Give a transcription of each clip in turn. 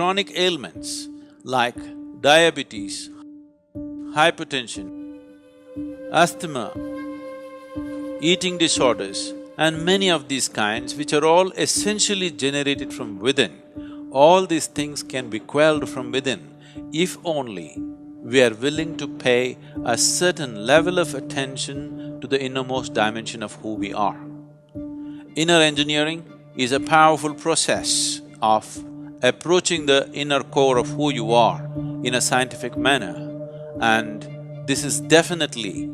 chronic ailments like diabetes, hypertension, asthma, eating disorders, and many of these kinds which are all essentially generated from within. All these things can be quelled from within if only we are willing to pay a certain level of attention to the innermost dimension of who we are. Inner engineering is a powerful process of approaching the inner core of who you are in a scientific manner, and this is definitely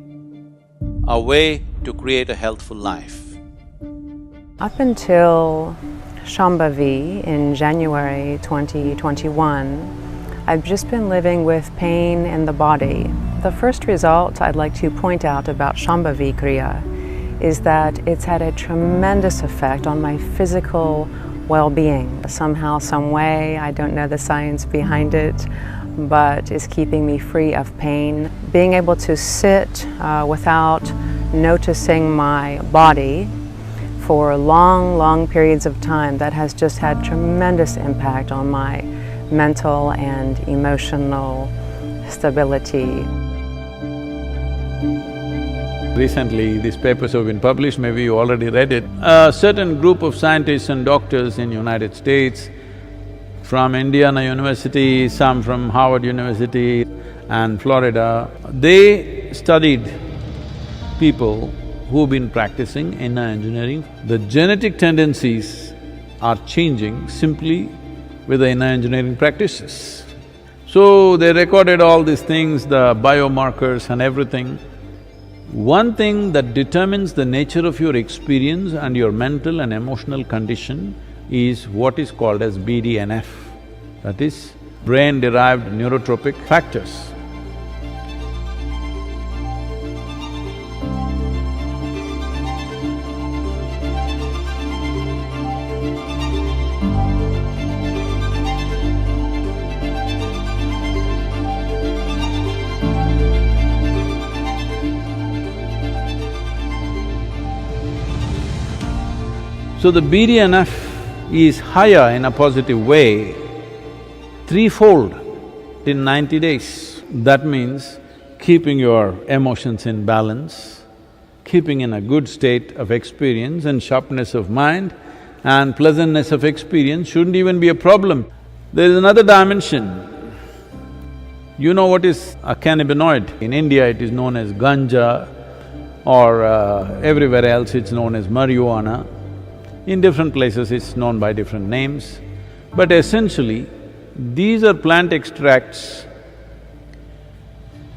a way to create a healthful life. Up until Shambhavi in January 2021, I've just been living with pain in the body. The first result I'd like to point out about Shambhavi Kriya is that it's had a tremendous effect on my physical well-being. Somehow, some way, I don't know the science behind it, but it's keeping me free of pain. Being able to sit without noticing my body for long periods of time, that has just had tremendous impact on my mental and emotional stability. Recently, these papers have been published, maybe you already read it. A certain group of scientists and doctors in United States, from Indiana University, some from Harvard University and Florida, they studied people who've been practicing inner engineering. The genetic tendencies are changing simply with the inner engineering practices. So they recorded all these things, the biomarkers and everything. One thing that determines the nature of your experience and your mental and emotional condition is what is called as BDNF, that is, brain-derived neurotropic factors. So the BDNF is higher in a positive way, threefold in 90 days. That means keeping your emotions in balance, keeping in a good state of experience and sharpness of mind and pleasantness of experience shouldn't even be a problem. There is another dimension. You know what is a cannabinoid? In India it is known as ganja, or everywhere else it's known as marijuana. In different places it's known by different names, but essentially these are plant extracts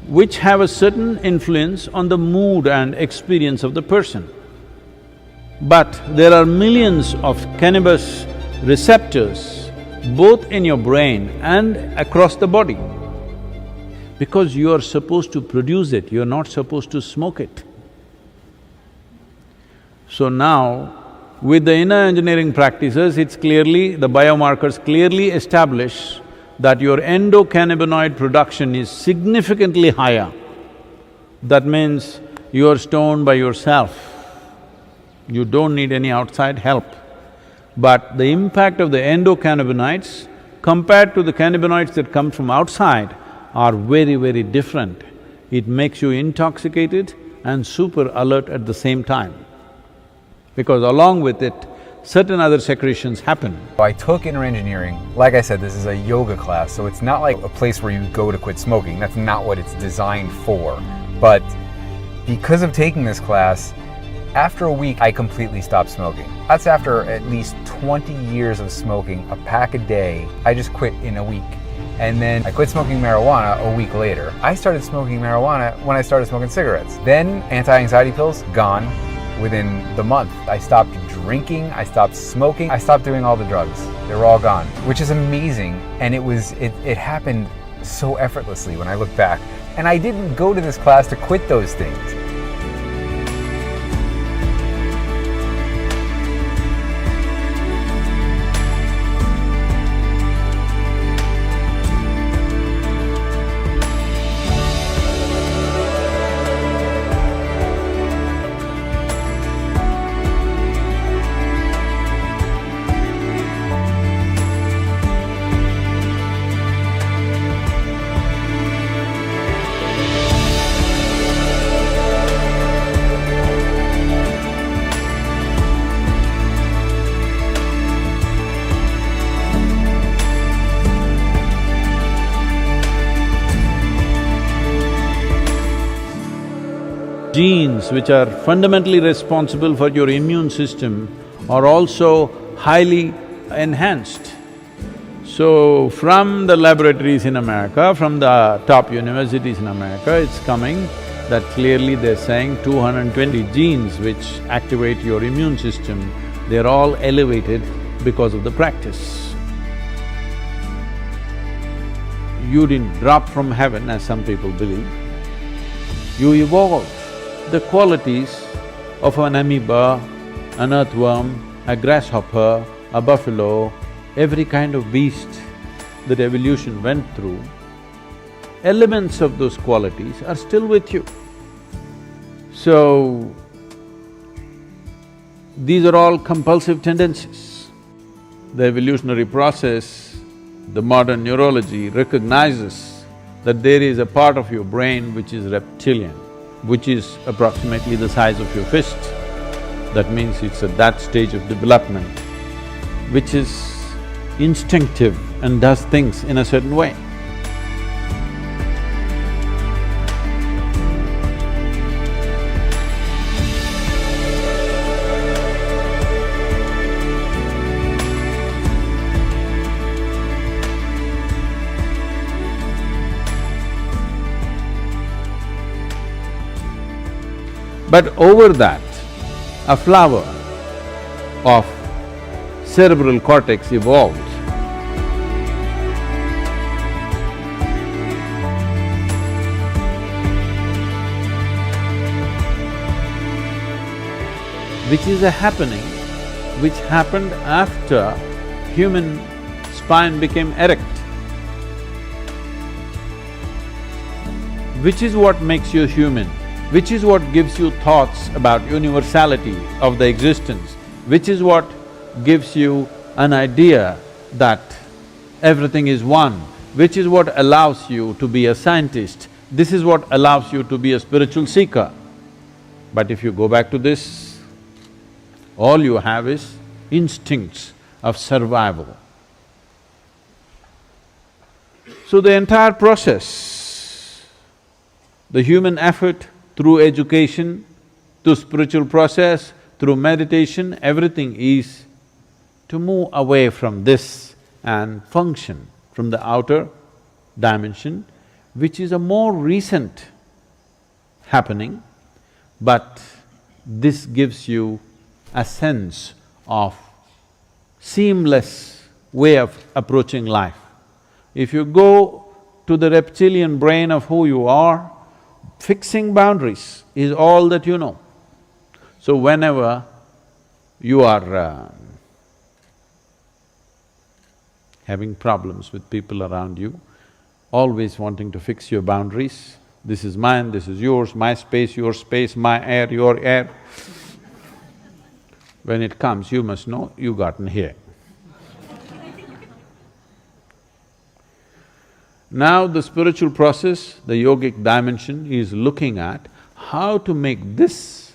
which have a certain influence on the mood and experience of the person. But there are millions of cannabis receptors both in your brain and across the body. Because you are supposed to produce it, you're not supposed to smoke it. So now, with the inner engineering practices, it's clearly… the biomarkers clearly establish that your endocannabinoid production is significantly higher. That means you are stoned by yourself. You don't need any outside help. But the impact of the endocannabinoids compared to the cannabinoids that come from outside are very different. It makes you intoxicated and super alert at the same time, because along with it, certain other secretions happen. I took inner engineering. Like I said, this is a yoga class, so it's not like a place where you go to quit smoking. That's not what it's designed for. But because of taking this class, after a week, I completely stopped smoking. That's after at least 20 years of smoking, a pack a day. I just quit in a week. And then I quit smoking marijuana a week later. I started smoking marijuana when I started smoking cigarettes. Then anti-anxiety pills, gone within the month. I stopped drinking, I stopped smoking, I stopped doing all the drugs. They were all gone, which is amazing. And it happened so effortlessly when I look back. And I didn't go to this class to quit those things. genes which are fundamentally responsible for your immune system are also highly enhanced. So, from the laboratories in America, from the top universities in America, it's coming that clearly they're saying 220 genes which activate your immune system, they're all elevated because of the practice. You didn't drop from heaven, as some people believe. You evolved the qualities of an amoeba, an earthworm, a grasshopper, a buffalo, every kind of beast that evolution went through. Elements of those qualities are still with you. So, these are all compulsive tendencies. The evolutionary process, the modern neurology recognizes that there is a part of your brain which is reptilian, which is approximately the size of your fist. That means it's at that stage of development, which is instinctive and does things in a certain way. But over that, a flower of cerebral cortex evolved. Which is a happening which happened after human spine became erect. Which is what makes you human, which is what gives you thoughts about universality of the existence, which is what gives you an idea that everything is one, which is what allows you to be a scientist, this is what allows you to be a spiritual seeker. But if you go back to this, all you have is instincts of survival. So the entire process, the human effort through education, through spiritual process, through meditation, everything is to move away from this and function from the outer dimension, which is a more recent happening, but this gives you a sense of seamless way of approaching life. If you go to the reptilian brain of who you are, fixing boundaries is all that you know. So whenever you are having problems with people around you, always wanting to fix your boundaries, this is mine, this is yours, my space, my air, your air. When it comes, you must know you gotten here. Now the spiritual process, the yogic dimension is looking at how to make this,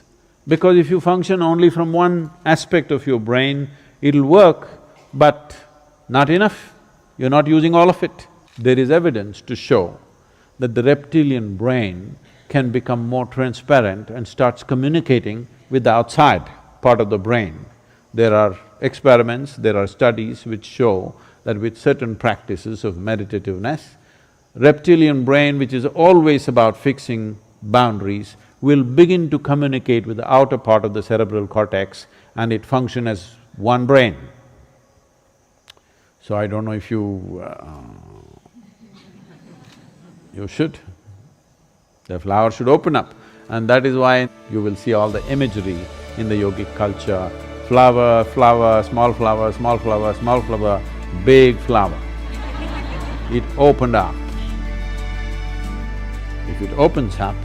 because if you function only from one aspect of your brain, it'll work, but not enough, you're not using all of it. There is evidence to show that the reptilian brain can become more transparent and starts communicating with the outside part of the brain. There are experiments, there are studies which show that with certain practices of meditativeness, reptilian brain, which is always about fixing boundaries, will begin to communicate with the outer part of the cerebral cortex and it function as one brain. So I don't know if you should. The flower should open up, and that is why you will see all the imagery in the yogic culture, flower, flower, small flower, small flower, small flower, big flower. It opened up. If it opens up,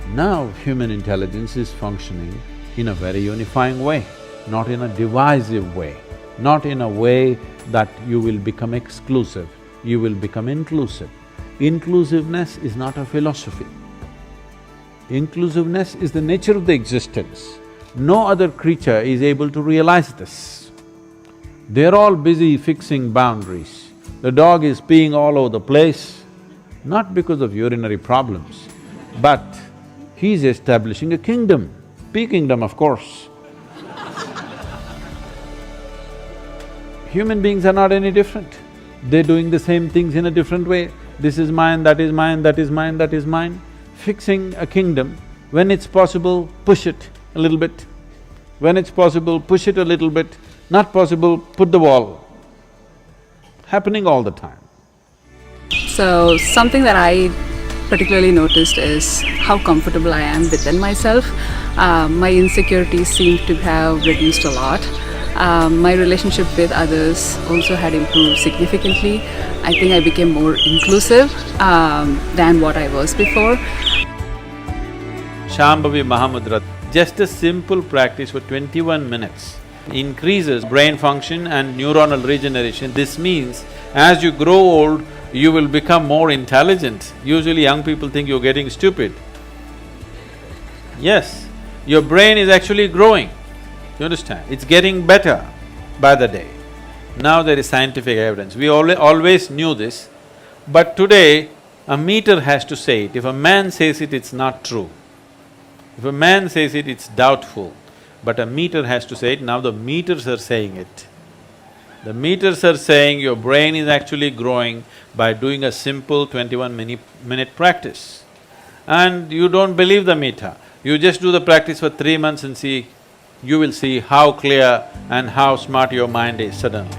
now human intelligence is functioning in a very unifying way, not in a divisive way, not in a way that you will become exclusive, you will become inclusive. Inclusiveness is not a philosophy. Inclusiveness is the nature of the existence. No other creature is able to realize this. They're all busy fixing boundaries. The dog is peeing all over the place, not because of urinary problems, but He's establishing a kingdom, P-kingdom of course. Human beings are not any different. They're doing the same things in a different way. This is mine, that is mine, that is mine, that is mine. Fixing a kingdom, when it's possible, push it a little bit. When it's possible, push it a little bit. Not possible, put the wall. Happening all the time. So something that I particularly noticed is how comfortable I am within myself. My insecurities seem to have reduced a lot. My relationship with others also had improved significantly. I think I became more inclusive than what I was before. Shambhavi Mahamudra, just a simple practice for 21 minutes increases brain function and neuronal regeneration. This means as you grow old, you will become more intelligent. Usually young people think you're getting stupid. Yes, your brain is actually growing, you understand? It's getting better by the day. Now there is scientific evidence. We always knew this, but today a meter has to say it. If a man says it, it's not true. If a man says it, it's doubtful. But a meter has to say it, now the meters are saying it. The meters are saying your brain is actually growing by doing a simple 21-minute practice. And you don't believe the meter, you just do the practice for 3 months and see, you will see how clear and how smart your mind is suddenly.